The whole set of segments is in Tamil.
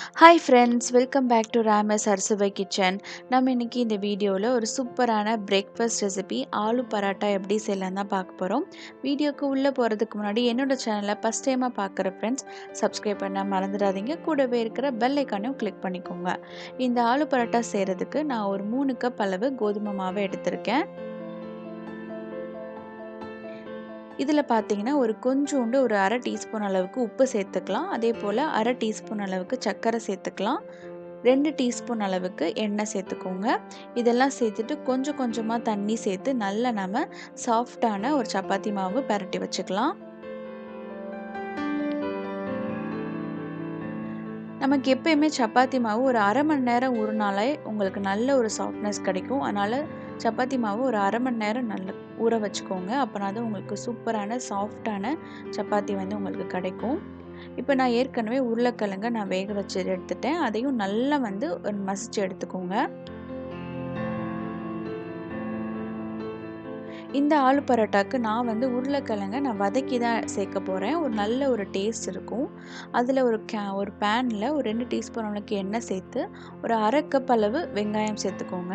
Hi friends, welcome back to Ramesh Arsuvai Kitchen. நம்ம இன்னைக்கு இந்த வீடியோவில் ஒரு சூப்பரான பிரேக்ஃபாஸ்ட் ரெசிபி ஆலு பராட்டா எப்படி செய்யலாம் தான் பார்க்க போகிறோம். வீடியோக்கு உள்ளே போகிறதுக்கு முன்னாடி என்னோட சேனலை ஃபஸ்ட் டைமாக பார்க்குற ஃப்ரெண்ட்ஸ் சப்ஸ்கிரைப் பண்ண மறந்துடாதீங்க. கூடவே இருக்கிற பெல் ஐக்கானையும் கிளிக் பண்ணிக்கோங்க. இந்த ஆலு பராட்டா செய்கிறதுக்கு நான் ஒரு 3 கப் அளவு கோதுமை மாவை எடுத்திருக்கேன். இதில் பார்த்தீங்கன்னா ஒரு கொஞ்சோண்டு ஒரு அரை டீஸ்பூன் அளவுக்கு உப்பு சேர்த்துக்கலாம். அதே போல் அரை டீஸ்பூன் அளவுக்கு சர்க்கரை சேர்த்துக்கலாம். 2 டீஸ்பூன் அளவுக்கு எண்ணெய் சேர்த்துக்கோங்க. இதெல்லாம் சேர்த்துட்டு கொஞ்சம் கொஞ்சமாக தண்ணி சேர்த்து நல்லா நம்ம சாஃப்டான ஒரு சப்பாத்தி மாவு பரட்டி வச்சுக்கலாம். நமக்கு எப்பயுமே சப்பாத்தி மாவு ஒரு அரை மணி நேரம் ஊறினாலே உங்களுக்கு நல்ல ஒரு சாஃப்ட்னஸ் கிடைக்கும். அதனால் சப்பாத்தி மாவு ஒரு அரை மணி நேரம் நல்லா ஊற வச்சுக்கோங்க. அப்போனா தான் உங்களுக்கு சூப்பரான சாஃப்டான சப்பாத்தி வந்து உங்களுக்கு கிடைக்கும். இப்போ நான் ஏற்கனவே உருளைக்கிழங்க நான் வேக வச்சு எடுத்துட்டேன். அதையும் நல்லா வந்து மசிச்சு எடுத்துக்கோங்க. இந்த ஆலு பரோட்டாக்கு நான் வந்து உருளைக்கிழங்க நான் வதக்கி தான் சேர்க்க போகிறேன். ஒரு நல்ல ஒரு டேஸ்ட் இருக்கும். அதில் ஒரு பேனில் ஒரு 2 டீஸ்பூன் அளவுக்கு எண்ணெய் சேர்த்து ஒரு அரை கப் அளவு வெங்காயம் சேர்த்துக்கோங்க.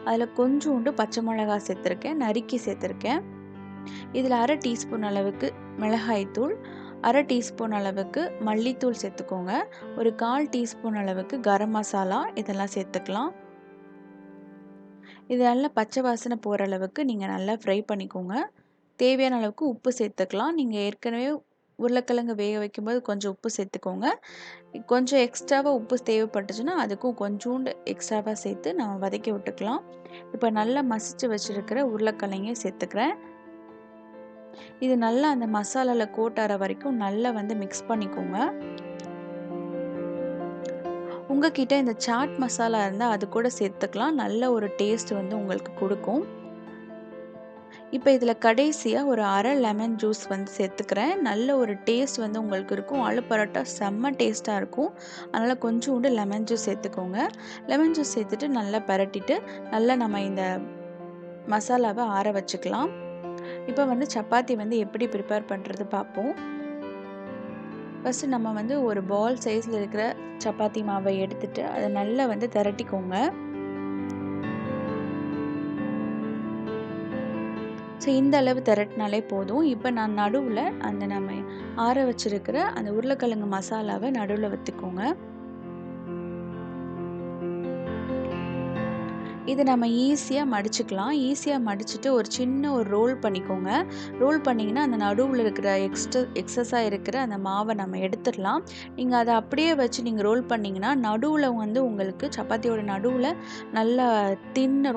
அதில் கொஞ்சோண்டு பச்சை மிளகாய் சேர்த்துருக்கேன், நறுக்கி சேர்த்துருக்கேன். இதில் அரை டீஸ்பூன் அளவுக்கு மிளகாய்த்தூள், அரை டீஸ்பூன் அளவுக்கு மல்லித்தூள் சேர்த்துக்கோங்க. ஒரு 1/4 டீஸ்பூன் அளவுக்கு கரம் மசாலா இதெல்லாம் சேர்த்துக்கலாம். இது நல்லா பச்சை வாசனை போகிற அளவுக்கு நீங்கள் நல்லா ஃப்ரை பண்ணிக்கோங்க. தேவையான அளவுக்கு உப்பு சேர்த்துக்கலாம். நீங்கள் ஏற்கனவே உருளைக்கிழங்கு வேக வைக்கும்போது கொஞ்சம் உப்பு சேர்த்துக்கோங்க. கொஞ்சம் எக்ஸ்ட்ராவாக உப்பு தேவைப்பட்டுச்சுன்னா அதுக்கும் கொஞ்சோண்டு எக்ஸ்ட்ராவாக சேர்த்து நம்ம வதக்கி விட்டுக்கலாம். இப்போ நல்லா மசிச்சு வச்சுருக்கிற உருளைக்கிழங்கையும் சேர்த்துக்கிறேன். இது நல்லா அந்த மசாலாவில் கோட் ஆகிற வரைக்கும் நல்லா வந்து மிக்ஸ் பண்ணிக்கோங்க. உங்ககிட்ட இந்த சாட் மசாலா இருந்தால் அது கூட சேர்த்துக்கலாம். நல்ல ஒரு டேஸ்ட் வந்து உங்களுக்கு கொடுக்கும். இப்போ இதில் கடைசியாக ஒரு அரை லெமன் ஜூஸ் வந்து சேர்த்துக்கிறேன். நல்ல ஒரு டேஸ்ட் வந்து உங்களுக்கு இருக்கும். ஆலு பரோட்டா செம்ம டேஸ்ட்டாக இருக்கும். அதனால் கொஞ்சோண்டு லெமன் ஜூஸ் சேர்த்துக்கோங்க. லெமன் ஜூஸ் சேர்த்துட்டு நல்லா பரட்டிட்டு நல்லா நம்ம இந்த மசாலாவை ஆற வச்சுக்கலாம். இப்போ வந்து சப்பாத்தி வந்து எப்படி ப்ரிப்பேர் பண்ணுறது பார்ப்போம். ஃபஸ்ட்டு நம்ம வந்து ஒரு பால் சைஸில் இருக்கிற சப்பாத்தி மாவை எடுத்துட்டு அதை நல்லா வந்து திரட்டிக்கோங்க. ஸோ இந்த அளவு திரட்டினாலே போதும். இப்போ நான் நடுவில் அந்த நம்ம ஆற வச்சுருக்கிற அந்த உருளைக்கிழங்கு மசாலாவை நடுவில் வச்சுக்கோங்க. இது நம்ம ஈஸியாக மடிச்சுக்கலாம். ஈஸியாக மடிச்சுட்டு ஒரு சின்ன ஒரு ரோல் பண்ணிக்கோங்க. ரோல் பண்ணிங்கன்னா அந்த நடுவில் இருக்கிற எக்ஸஸாக இருக்கிற அந்த மாவை நம்ம எடுத்துடலாம். நீங்கள் அதை அப்படியே வச்சு நீங்கள் ரோல் பண்ணிங்கன்னா நடுவில் வந்து உங்களுக்கு சப்பாத்தியோட நடுவில் நல்லா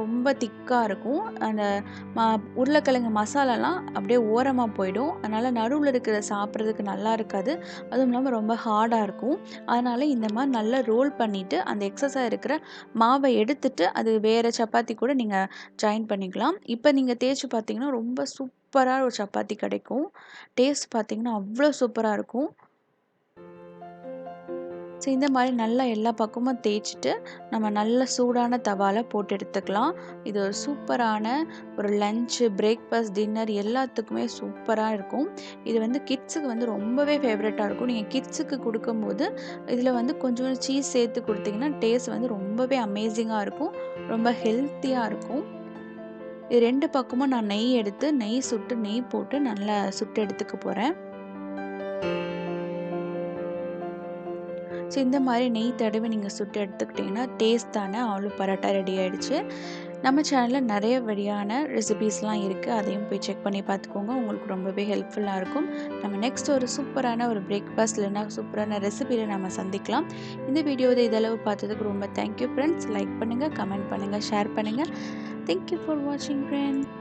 ரொம்ப திக்காக இருக்கும். அந்த உருளைக்கிழங்கு மசாலாலாம் அப்படியே ஓரமாக போயிடும். அதனால் நடுவில் இருக்கிற சாப்பிட்றதுக்கு நல்லா இருக்காது. அதுவும் இல்லாமல் ரொம்ப ஹார்டாக இருக்கும். அதனால் இந்த மாதிரி நல்லா ரோல் பண்ணிவிட்டு அந்த எக்ஸஸாக இருக்கிற மாவை எடுத்துட்டு அது வேறு சப்பாத்தி கூட நீங்கள் ஜாயின் பண்ணிக்கலாம். இப்போ நீங்கள் தேய்ச்சி பார்த்தீங்கன்னா ரொம்ப சூப்பராக ஒரு சப்பாத்தி கிடைக்கும். டேஸ்ட் பார்த்தீங்கன்னா அவ்வளோ சூப்பராக இருக்கும். ஸோ இந்த மாதிரி நல்லா எல்லா பக்கமும் தேய்ச்சிட்டு நம்ம நல்ல சூடான தவாவில் போட்டு எடுத்துக்கலாம். இது ஒரு சூப்பரான ஒரு லஞ்சு, பிரேக்ஃபாஸ்ட், டின்னர் எல்லாத்துக்குமே சூப்பராக இருக்கும். இது வந்து கிட்ஸுக்கு வந்து ரொம்பவே ஃபேவரட்டாக இருக்கும். நீங்கள் கிட்ஸுக்கு கொடுக்கும்போது இதில் வந்து கொஞ்சோண்டு சீஸ் சேர்த்து கொடுத்தீங்கன்னா டேஸ்ட் வந்து ரொம்பவே அமேசிங்காக இருக்கும். ரொம்ப ஹெல்த்தியாக இருக்கும். இது 2 பக்கமும் நான் நெய் சுட்டு நெய் போட்டு நல்லா சுட்டு எடுத்துக்க போகிறேன். ஸோ இந்த மாதிரி நெய் தடவி நீங்கள் சுட்டு எடுத்துக்கிட்டிங்கன்னா டேஸ்டான ஆலு பரோட்டா ரெடி ஆகிடுச்சு. நம்ம சேனலில் நிறைய வழியான ரெசிபீஸ்லாம் இருக்குது. அதையும் போய் செக் பண்ணி பார்த்துக்கோங்க. உங்களுக்கு ரொம்பவே ஹெல்ப்ஃபுல்லாக இருக்கும். நம்ம நெக்ஸ்ட் ஒரு சூப்பரான ஒரு பிரேக்ஃபாஸ்ட் இல்லைனா சூப்பரான ரெசிபியில் நம்ம சந்திக்கலாம். இந்த வீடியோவை இதளவு பார்த்ததுக்கு ரொம்ப தேங்க்யூ ஃப்ரெண்ட்ஸ். லைக் பண்ணுங்கள், கமெண்ட் பண்ணுங்கள், ஷேர் பண்ணுங்கள். தேங்க்யூ ஃபார் வாட்சிங் ஃப்ரெண்ட்ஸ்.